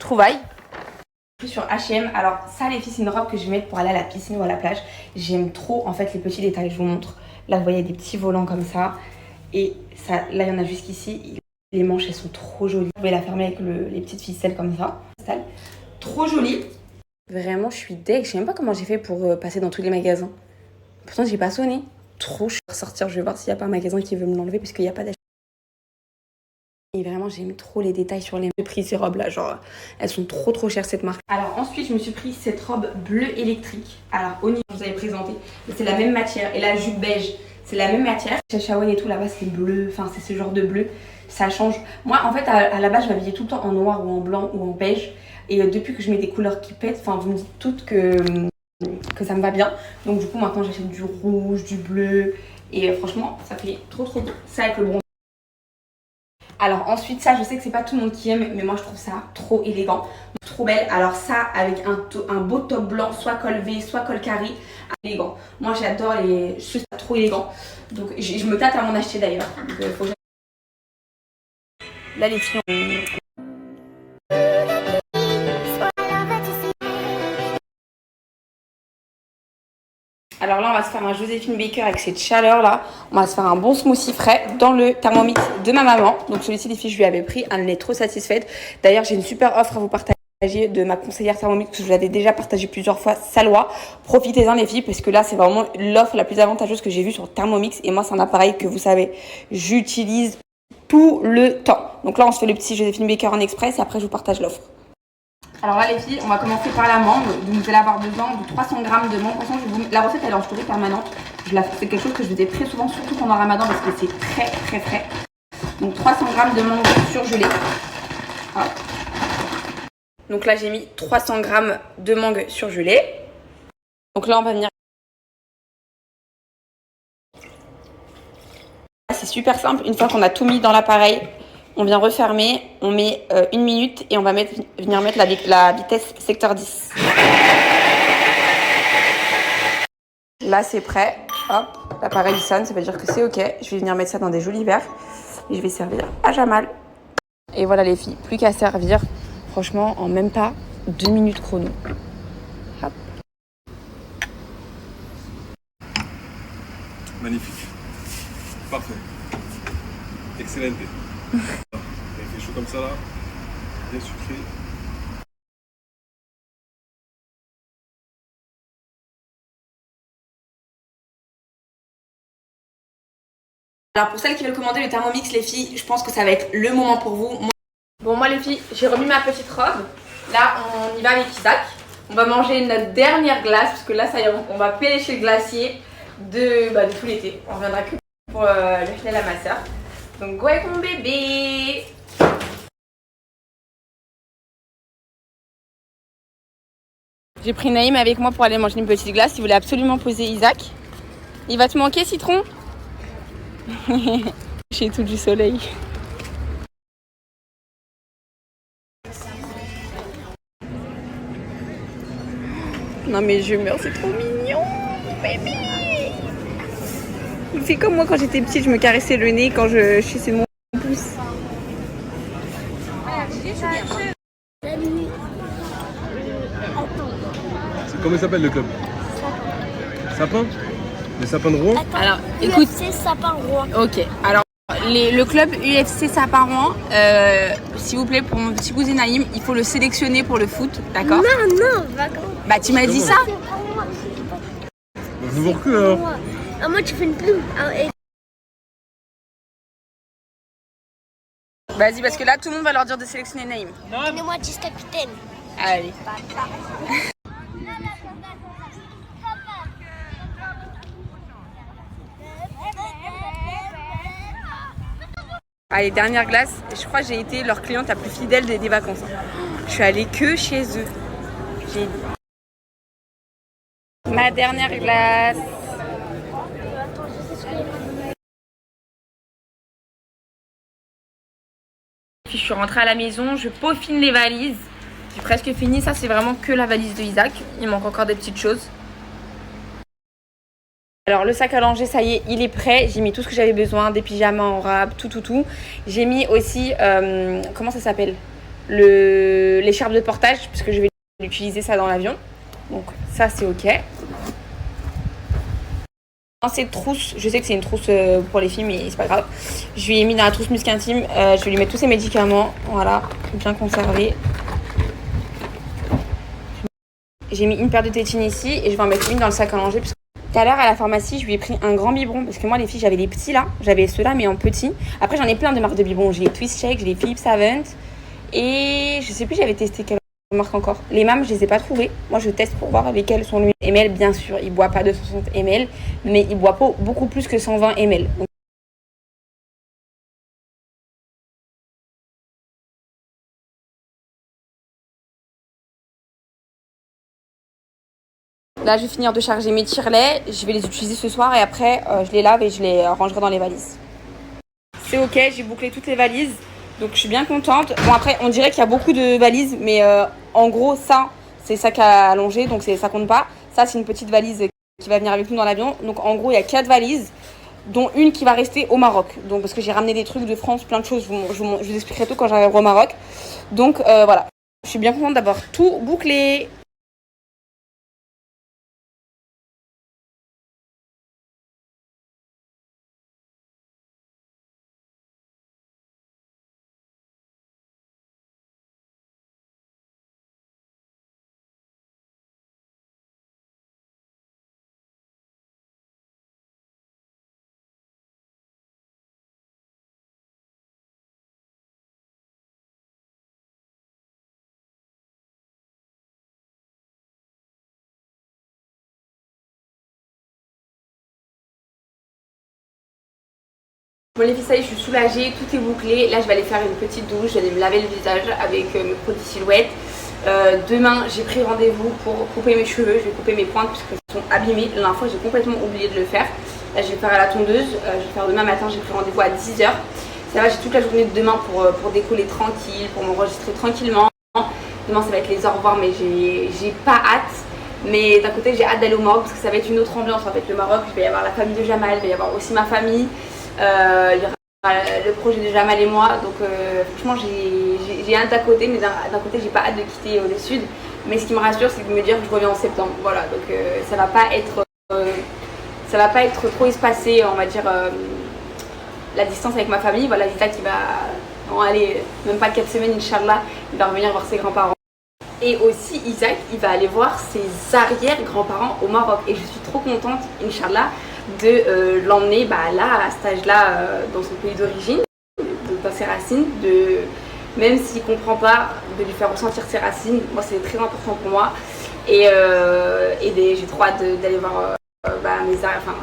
retrouvailles. Sur H&M, alors ça les filles c'est une robe que je vais mettre pour aller à la piscine ou à la plage. J'aime trop en fait les petits détails, je vous montre. Là vous voyez des petits volants comme ça. Et ça, là il y en a jusqu'ici. Les manches elles sont trop jolies. Vous pouvez la fermer avec les petites ficelles comme ça. Trop jolie. Vraiment je suis deg, je sais même pas comment j'ai fait pour passer dans tous les magasins. Pourtant j'ai pas sonné. Trop cher. Sortir, je vais voir s'il n'y a pas un magasin qui veut me l'enlever parce qu'il n'y a pas d'achat. Et vraiment j'aime trop les détails sur les prix ces robes là, genre elles sont trop chères cette marque. Alors ensuite je me suis pris cette robe bleue électrique. Alors au niveau vous avez présenté, c'est la même matière et la jupe beige c'est la même matière. Chez Shawan et tout là-bas c'est bleu, enfin c'est ce genre de bleu, ça change. Moi en fait à la base je m'habillais tout le temps en noir ou en blanc ou en beige et depuis que je mets des couleurs qui pètent, enfin vous me dites toutes que ça me va bien. Donc du coup maintenant j'achète du rouge, du bleu et franchement ça fait trop beau. Ça avec le bronze. Alors ensuite ça je sais que c'est pas tout le monde qui aime mais moi je trouve ça trop élégant, trop belle. Alors ça avec un beau top blanc, soit col V, soit col carré, élégant. Moi j'adore je trouve ça trop élégant. Donc je me tâte à m'en acheter d'ailleurs. Là les filles Alors là, on va se faire un Joséphine Baker avec cette chaleur là. On va se faire un bon smoothie frais dans le Thermomix de ma maman. Donc celui-ci, les filles, je lui avais pris. Elle est trop satisfaite. D'ailleurs, j'ai une super offre à vous partager de ma conseillère Thermomix que je vous l'avais déjà partagé plusieurs fois. Salois. Profitez-en les filles parce que là, c'est vraiment l'offre la plus avantageuse que j'ai vue sur Thermomix. Et moi, c'est un appareil que vous savez, j'utilise tout le temps. Donc là, on se fait le petit Joséphine Baker en express et après, je vous partage l'offre. Alors là les filles, on va commencer par la mangue. Donc vous allez avoir besoin de 300 g de mangue. La recette elle est en story permanente. C'est quelque chose que je faisais très souvent, surtout pendant Ramadan parce que c'est très frais. Donc 300 g de mangue surgelée. Hop. Donc là j'ai mis 300 g de mangue surgelée. Donc là on va venir. C'est super simple, une fois qu'on a tout mis dans l'appareil, on vient refermer, on met 1 minute et on va venir mettre la vitesse secteur 10. Là c'est prêt, hop, l'appareil sonne, ça veut dire que c'est ok. Je vais venir mettre ça dans des jolis verres et je vais servir à Jamal. Et voilà les filles, plus qu'à servir, franchement en même pas 2 minutes chrono. Hop. Magnifique, parfait, excellent. Il fait chaud comme ça là, bien sucré. Alors pour celles qui veulent commander le Thermomix les filles, je pense que ça va être le moment pour vous. Bon moi les filles, j'ai remis ma petite robe. Là on y va avec Isaac. On va manger notre dernière glace parce que là ça y est, on va pêcher le glacier de tout l'été. On reviendra que pour le final à ma soeur. Donc go avec mon bébé. J'ai pris Naïm avec moi pour aller manger une petite glace. Il voulait absolument poser Isaac. Il va te manquer, Citron? J'ai tout du soleil. Non mais je meurs, c'est trop mignon, bébé. Il fait comme moi quand j'étais petite, je me caressais le nez quand je chissais mon pouce. Comment il s'appelle le club? Sapin? Les sapins de Rouen? Alors, écoute. UFC Sapin Rouen. Ok, alors le club UFC Sapin Rouen, s'il vous plaît, pour mon petit cousin Naïm, il faut le sélectionner pour le foot, d'accord? Non, Bah, tu m'as dit ça? Je vous recule alors. Ah, moi, tu fais une plume. Vas-y, parce que là, tout le monde va leur dire de sélectionner Naïm. Donnez-moi 10 capitaine. Allez. Allez, dernière glace. Je crois que j'ai été leur cliente la plus fidèle des vacances. Je suis allée que chez eux. Ma dernière glace. Puis je suis rentrée à la maison, je peaufine les valises. J'ai presque fini. Ça, c'est vraiment que la valise de Isaac. Il manque encore des petites choses. Alors le sac à langer, ça y est, il est prêt. J'ai mis tout ce que j'avais besoin, des pyjamas en rab, tout. J'ai mis aussi, comment ça s'appelle? l'écharpe de portage parce que je vais utiliser ça dans l'avion. Donc ça c'est ok. Dans cette trousse, je sais que c'est une trousse pour les filles mais c'est pas grave. Je lui ai mis dans la trousse muscle intime, je vais lui mettre tous ses médicaments, voilà, bien conservés. J'ai mis une paire de tétines ici et je vais en mettre une dans le sac à langer. Tout à l'heure à la pharmacie, je lui ai pris un grand biberon parce que moi les filles j'avais les petits là, j'avais ceux-là mais en petit. Après j'en ai plein de marques de biberons, j'ai les Twist Shake, j'ai les Philips Avent et je sais plus j'avais testé quelle marque encore. Les MAM je les ai pas trouvées, moi je teste pour voir lesquelles sont le ml. Bien sûr il boit pas 260 ml mais il boit pas beaucoup plus que 120 ml. Donc, là, je vais finir de charger mes tire-laits. Je vais les utiliser ce soir et après, je les lave et je les rangerai dans les valises. C'est ok, j'ai bouclé toutes les valises. Donc, je suis bien contente. Bon, après, on dirait qu'il y a beaucoup de valises. Mais en gros, ça, c'est sac à allonger. Donc, ça compte pas. Ça, c'est une petite valise qui va venir avec nous dans l'avion. Donc, en gros, il y a 4 valises, dont une qui va rester au Maroc. Donc, parce que j'ai ramené des trucs de France, plein de choses. Je vous expliquerai tout quand j'arriverai au Maroc. Donc, voilà. Je suis bien contente d'avoir tout bouclé. Bon les filles, ça y est, je suis soulagée, tout est bouclé. Là je vais aller faire une petite douche, je vais aller me laver le visage avec mes produits silhouettes. Demain j'ai pris rendez-vous pour couper mes cheveux, je vais couper mes pointes parce qu'elles sont abîmées. La dernière fois j'ai complètement oublié de le faire. Là je vais faire à la tondeuse, je vais faire demain matin, j'ai pris rendez-vous à 10 h. Ça va, j'ai toute la journée de demain pour décoller tranquille, pour m'enregistrer tranquillement. Demain ça va être les au revoir mais j'ai pas hâte. Mais d'un côté j'ai hâte d'aller au Maroc parce que ça va être une autre ambiance en fait. Le Maroc, il va y avoir la famille de Jamal, il va y avoir aussi ma famille. Il y aura le projet de Jamal et moi, donc franchement j'ai hâte d'un côté, mais d'un côté j'ai pas hâte de quitter le sud. Mais ce qui me rassure, c'est de me dire que je reviens en septembre. Voilà, donc ça va pas être trop espacé, on va dire, la distance avec ma famille. Voilà, Zita qui va aller même pas 4 semaines, Inch'Allah, il va revenir voir ses grands-parents. Et aussi Isaac, il va aller voir ses arrière-grands-parents au Maroc. Et je suis trop contente, Inch'Allah, de l'emmener là, à cet âge-là, dans son pays d'origine, dans ses racines, même s'il ne comprend pas, de lui faire ressentir ses racines. Moi, c'est très important pour moi. Et j'ai trop hâte d'aller voir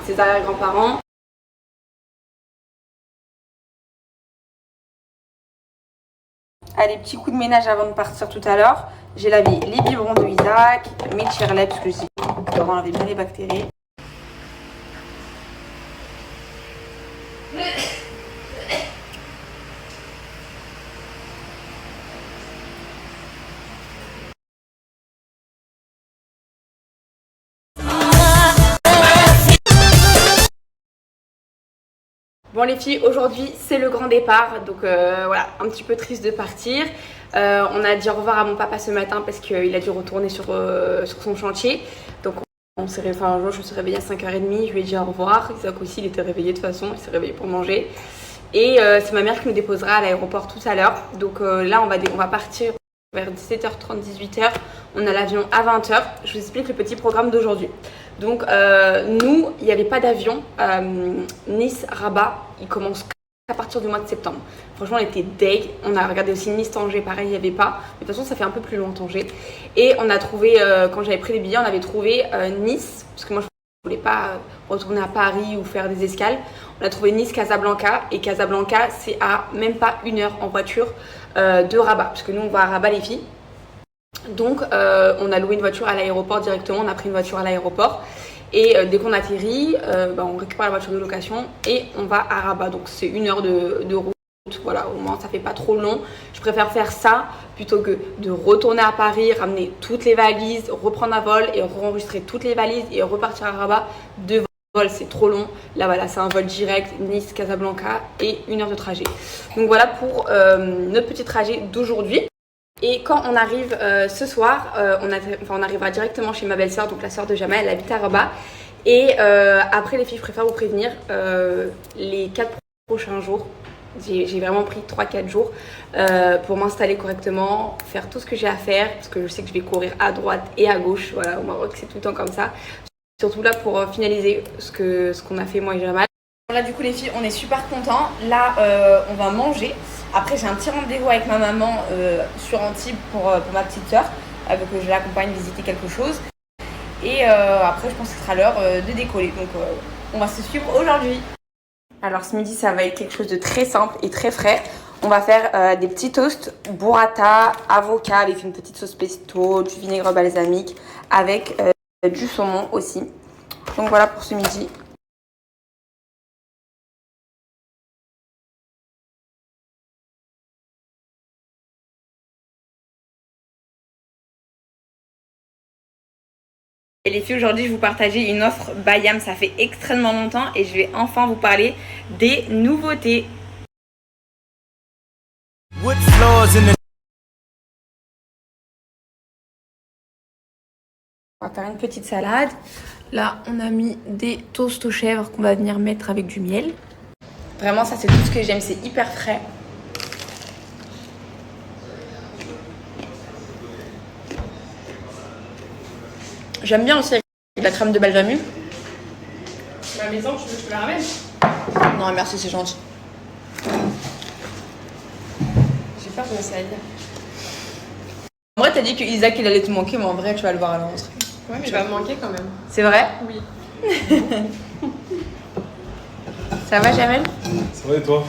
ses arrière-grands-parents. Allez, petit coup de ménage avant de partir tout à l'heure. J'ai lavé les biberons de Isaac, mes tire-laits, parce que je sais qu'on doit enlever bien les bactéries. Bon les filles, aujourd'hui c'est le grand départ, donc voilà, un petit peu triste de partir. On a dit au revoir à mon papa ce matin parce qu'il a dû retourner sur son chantier. Donc un jour je me suis réveillée à 5h30, je lui ai dit au revoir. Isaac aussi, il était réveillé de toute façon, il s'est réveillé pour manger. Et c'est ma mère qui nous déposera à l'aéroport tout à l'heure. Donc là on va partir vers 17h30, 18h. On a l'avion à 20h. Je vous explique le petit programme d'aujourd'hui. Donc nous, il n'y avait pas d'avion. Nice-Rabat, il commence à partir du mois de septembre. Franchement, on était deg. On a regardé aussi Nice-Tanger, pareil, il n'y avait pas. Mais de toute façon, ça fait un peu plus loin Tanger. Et on a trouvé, quand j'avais pris les billets, on avait trouvé Nice, parce que moi je ne voulais pas retourner à Paris ou faire des escales. On a trouvé Nice-Casablanca. Et Casablanca, c'est à même pas 1 heure en voiture de Rabat. Parce que nous, on va à Rabat les filles. Donc on a loué une voiture à l'aéroport directement, on a pris une voiture à l'aéroport et dès qu'on atterrit, on récupère la voiture de location et on va à Rabat. Donc c'est 1 heure de route, voilà, au moins ça fait pas trop long. Je préfère faire ça plutôt que de retourner à Paris, ramener toutes les valises, reprendre un vol et enregistrer toutes les valises et repartir à Rabat. 2 vols, c'est trop long. Là voilà, c'est un vol direct Nice-Casablanca et 1 heure de trajet. Donc voilà pour notre petit trajet d'aujourd'hui. Et quand on arrive ce soir, on arrivera directement chez ma belle-sœur, donc la sœur de Jamal, elle habite à Rabat. Et après les filles, je préfère vous prévenir, les 4 prochains jours, j'ai vraiment pris 3-4 jours pour m'installer correctement, faire tout ce que j'ai à faire, parce que je sais que je vais courir à droite et à gauche. Voilà, au Maroc, c'est tout le temps comme ça. Surtout là pour finaliser ce qu'on a fait moi et Jamal. Là du coup les filles, on est super contents. Là on va manger. Après j'ai un petit rendez-vous avec ma maman sur Antibes pour ma petite soeur, que je l'accompagne visiter quelque chose. Et après je pense que ce sera l'heure de décoller. Donc on va se suivre aujourd'hui. Alors ce midi ça va être quelque chose de très simple et très frais. On va faire des petits toasts burrata, avocat avec une petite sauce pesto, du vinaigre balsamique avec du saumon aussi. Donc voilà pour ce midi. Et les filles, aujourd'hui je vais vous partager une offre Bayam, ça fait extrêmement longtemps et je vais enfin vous parler des nouveautés. On va faire une petite salade. Là, on a mis des toasts aux chèvres qu'on va venir mettre avec du miel. Vraiment, ça c'est tout ce que j'aime, c'est hyper frais. J'aime bien aussi avec la crème de balsamique. À la maison, tu veux que je te la ramène? Non, merci, c'est gentil. J'ai peur de ça à dire. En vrai, t'as dit que Isaac il allait te manquer, mais en vrai, tu vas le voir à la rentrée. Ouais, mais il va me manquer quand même. C'est vrai? Oui. Ça va, Jamel? Ça va et toi?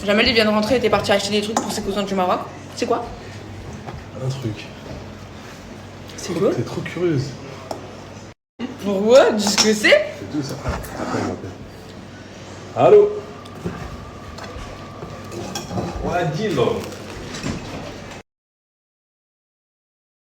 Jamel, il vient de rentrer, il était parti acheter des trucs pour ses cousins du Maroc. C'est quoi? Un truc. C'est quoi? T'es trop curieuse. Pourquoi? Dis ce que c'est? C'est tout ça. Après, il m'appelle. Allô? Ouais, dis-le.